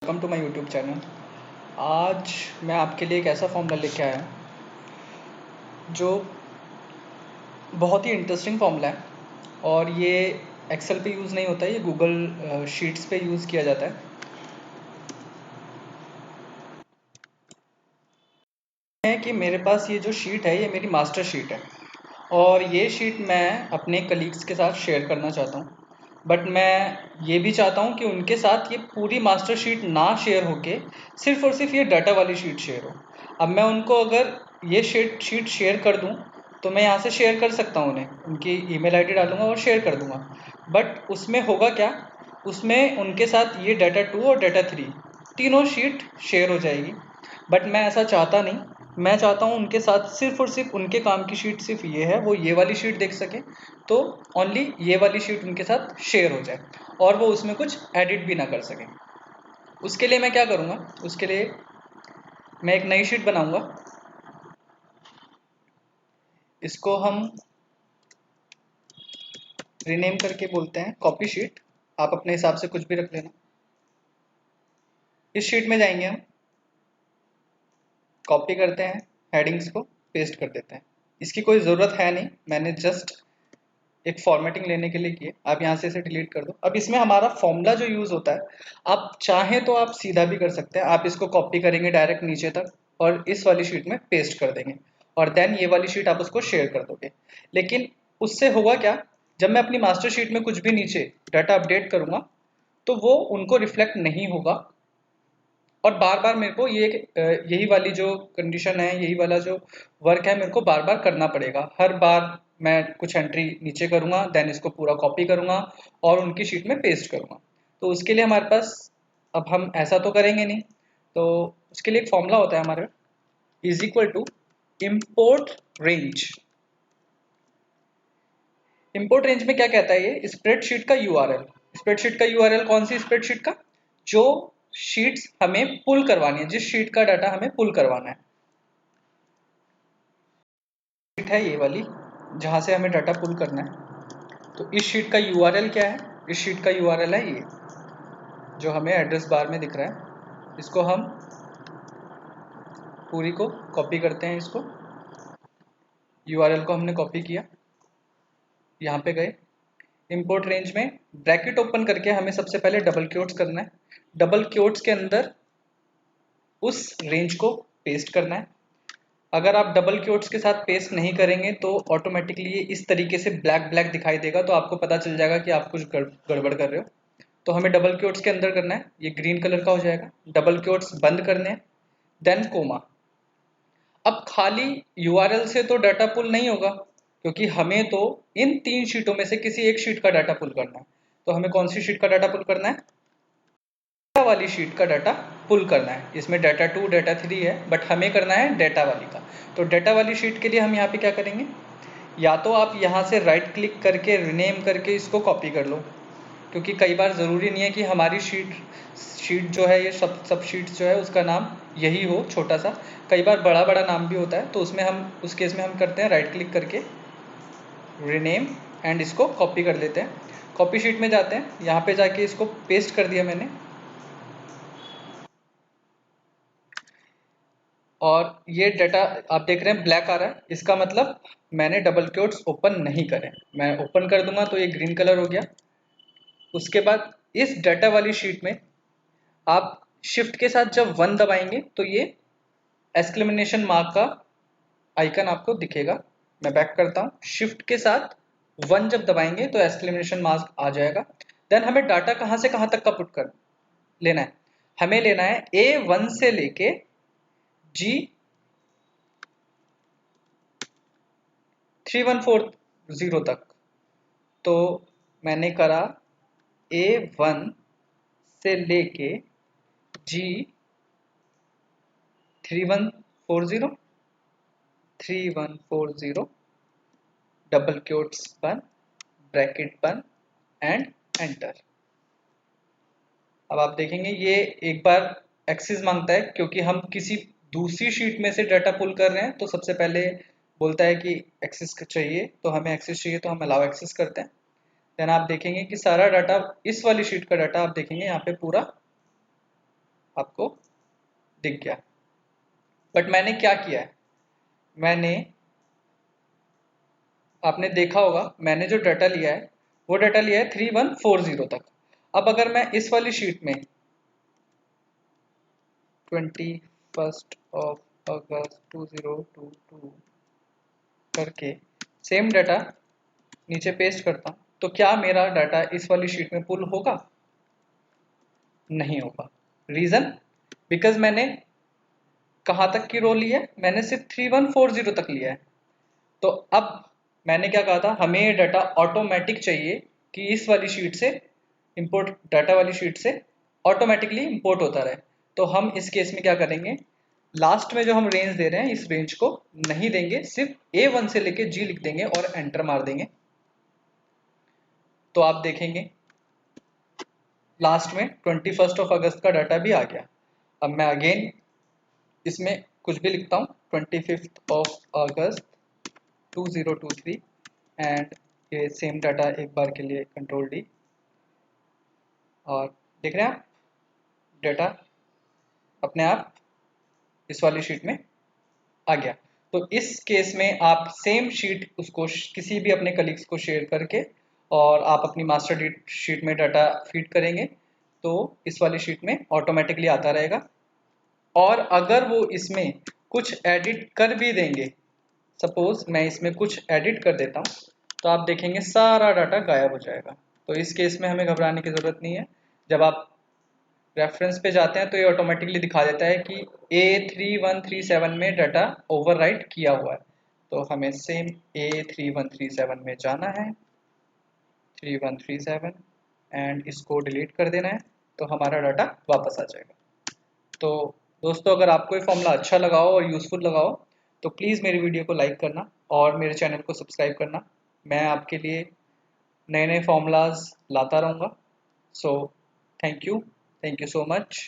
Welcome to my YouTube channel. आज मैं आपके लिए एक ऐसा फॉर्मूला लेके आया हूँ जो बहुत ही इंटरेस्टिंग फॉर्मूला है और ये एक्सेल पे यूज़ नहीं होता है, ये गूगल शीट्स पे यूज़ किया जाता है कि मेरे पास ये जो शीट है ये मेरी मास्टर शीट है और ये शीट मैं अपने कलीग्स के साथ शेयर करना चाहता हूँ। बट मैं ये भी चाहता हूँ कि उनके साथ ये पूरी मास्टर शीट ना शेयर होके सिर्फ और सिर्फ ये डाटा वाली शीट शेयर हो। अब मैं उनको अगर ये शीट शेयर कर दूँ तो मैं यहाँ से शेयर कर सकता हूँ, उन्हें उनकी ईमेल आईडी डालूंगा और शेयर कर दूंगा। बट उसमें होगा क्या, उसमें उनके साथ ये डाटा 2 और डाटा 3 तीनों शीट शेयर हो जाएगी। बट मैं ऐसा चाहता नहीं, मैं चाहता हूँ उनके साथ सिर्फ और सिर्फ उनके काम की शीट सिर्फ ये है, वो ये वाली शीट देख सके तो ओनली ये वाली शीट उनके साथ शेयर हो जाए और वो उसमें कुछ एडिट भी ना कर सकें। उसके लिए मैं क्या करूँगा, उसके लिए मैं एक नई शीट बनाऊंगा। इसको हम रीनेम करके बोलते हैं कॉपी शीट। आप अपने हिसाब से कुछ भी रख लेना। इस शीट में जाएंगे हम, कॉपी करते हैं, हेडिंग्स को पेस्ट कर देते हैं। इसकी कोई ज़रूरत है नहीं, मैंने जस्ट एक फॉर्मेटिंग लेने के लिए किए। आप यहाँ से इसे डिलीट कर दो। अब इसमें हमारा फॉर्मूला जो यूज़ होता है, आप चाहें तो आप सीधा भी कर सकते हैं। आप इसको कॉपी करेंगे डायरेक्ट नीचे तक और इस वाली शीट में पेस्ट कर देंगे और देन ये वाली शीट आप उसको शेयर कर दोगे। लेकिन उससे होगा क्या, जब मैं अपनी मास्टर शीट में कुछ भी नीचे डाटा अपडेट करूँगा तो वो उनको रिफ्लेक्ट नहीं होगा और बार बार मेरे को ये यही वाली जो कंडीशन है, यही वाला जो वर्क है, मेरे को बार बार करना पड़ेगा। हर बार मैं कुछ एंट्री नीचे करूँगा, देन इसको पूरा कॉपी करूँगा और उनकी शीट में पेस्ट करूँगा। तो उसके लिए हमारे पास, अब हम ऐसा तो करेंगे नहीं, तो उसके लिए एक फॉर्मूला होता है हमारे, is equal to import range. Import range में क्या कहता है, ये स्प्रेडशीट का यूआरएल। स्प्रेडशीट का यूआरएल कौन सी स्प्रेडशीट का, जो शीट्स हमें पुल करवानी है, जिस शीट का डाटा हमें पुल करवाना है। शीट है ये वाली जहां से हमें डाटा पुल करना है। तो इस शीट का यूआरएल क्या है, इस शीट का यूआरएल है ये जो हमें एड्रेस बार में दिख रहा है। इसको हम पूरी को कॉपी करते हैं। इसको यूआरएल को हमने कॉपी किया, यहाँ पे गए, इंपोर्ट रेंज में ब्रैकेट ओपन करके हमें सबसे पहले डबल क्योट्स करना है। डबल क्योट्स के अंदर उस रेंज को पेस्ट करना है। अगर आप डबल क्योट्स के साथ पेस्ट नहीं करेंगे तो ऑटोमेटिकली ये इस तरीके से ब्लैक ब्लैक दिखाई देगा, तो आपको पता चल जाएगा कि आप कुछ गड़बड़ कर रहे हो। तो हमें डबल क्योट्स के अंदर करना है, ये ग्रीन कलर का हो जाएगा। डबल क्योट्स बंद करने हैं, देन कोमा। अब खाली यूआरएल से तो डाटा पुल नहीं होगा, क्योंकि हमें तो इन तीन शीटों में से किसी एक शीट का डाटा पुल करना है। तो हमें कौन सी शीट का डाटा पुल करना है, डाटा वाली शीट का डाटा पुल करना है। इसमें डाटा 2 डाटा 3 है, बट हमें करना है डाटा वाली का। तो डाटा वाली शीट के लिए हम यहाँ पे क्या करेंगे, या तो आप यहाँ से राइट क्लिक करके रीनेम करके इसको कॉपी कर लो, क्योंकि कई बार ज़रूरी नहीं है कि हमारी शीट जो है, ये सब शीट्स जो है उसका नाम यही हो छोटा सा। कई बार बड़ा बड़ा नाम भी होता है, तो उसमें हम, उस केस में हम करते हैं राइट क्लिक करके रीनेम एंड इसको कॉपी कर लेते हैं। कॉपी शीट में जाते हैं, यहाँ पे जाके इसको पेस्ट कर दिया मैंने और ये डाटा आप देख रहे हैं ब्लैक आ रहा है। इसका मतलब मैंने डबल क्योट्स ओपन नहीं करे। मैं ओपन कर दूंगा तो ये ग्रीन कलर हो गया। उसके बाद इस डाटा वाली शीट में आप शिफ्ट के साथ जब 1 दबाएंगे तो ये एक्सक्लेमेशन मार्क का आइकन आपको दिखेगा। मैं बैक करता हूँ, शिफ्ट के साथ 1 जब दबाएंगे तो एक्सक्लेमेशन मार्क आ जाएगा। देन हमें डाटा कहाँ से कहाँ तक का पुट कर लेना है, हमें लेना है A1 से लेके G3140 तक। तो मैंने करा A1 से लेके G3140 डबल क्योट्स बन, ब्रैकेट बन एंड एंटर। अब आप देखेंगे ये एक बार एक्सेस मांगता है, क्योंकि हम किसी दूसरी शीट में से डाटा पुल कर रहे हैं। तो सबसे पहले बोलता है कि एक्सेस चाहिए, तो हमें एक्सेस चाहिए तो हम अलाउ एक्सेस करते हैं। देन आप देखेंगे कि सारा डाटा, इस वाली शीट का डाटा आप देखेंगे यहाँ पे पूरा आपको दिख गया। बट मैंने क्या किया है, आपने देखा होगा मैंने जो डाटा लिया है वो डाटा लिया है 3140 तक। अब अगर मैं इस वाली शीट में 21 2022 करके सेम डाटा नीचे पेस्ट करता हूँ, तो क्या मेरा डाटा इस वाली शीट में पुल होगा? नहीं होगा। रीजन, बिकॉज मैंने कहाँ तक की रो ली है, मैंने सिर्फ 3140 तक लिया है। तो अब मैंने क्या कहा था, हमें ये डाटा ऑटोमेटिक चाहिए कि इस वाली शीट से इंपोर्ट, डाटा वाली शीट से ऑटोमेटिकली इंपोर्ट होता रहे। तो हम इस केस में क्या करेंगे, लास्ट में जो हम रेंज दे रहे हैं इस रेंज को नहीं देंगे, सिर्फ A1 से लेके G लिख देंगे और एंटर मार देंगे। तो आप देखेंगे लास्ट में 21 अगस्त का डाटा भी आ गया। अब मैं अगेन इसमें कुछ भी लिखता हूँ, 25 अगस्त 2023 एंड ये सेम डाटा एक बार के लिए कंट्रोल D, और देख रहे हैं आप डाटा अपने आप इस वाली शीट में आ गया। तो इस केस में आप सेम शीट उसको किसी भी अपने कलीग्स को शेयर करके और आप अपनी मास्टर शीट में डाटा फीड करेंगे तो इस वाली शीट में ऑटोमेटिकली आता रहेगा। और अगर वो इसमें कुछ एडिट कर भी देंगे, सपोज मैं इसमें कुछ एडिट कर देता हूँ, तो आप देखेंगे सारा डाटा गायब हो जाएगा। तो इस केस में हमें घबराने की ज़रूरत नहीं है। जब आप रेफरेंस पे जाते हैं तो ये ऑटोमेटिकली दिखा देता है कि A3137 में डाटा ओवरराइट किया हुआ है। तो हमें सेम A3137 में जाना है, 3137, एंड इसको डिलीट कर देना है, तो हमारा डाटा वापस आ जाएगा। तो दोस्तों, अगर आपको ये फॉर्मूला अच्छा लगा हो और यूज़फुल लगा हो तो प्लीज़ मेरी वीडियो को लाइक करना और मेरे चैनल को सब्सक्राइब करना। मैं आपके लिए नए नए फॉर्मूलाज लाता रहूँगा। So thank you so much.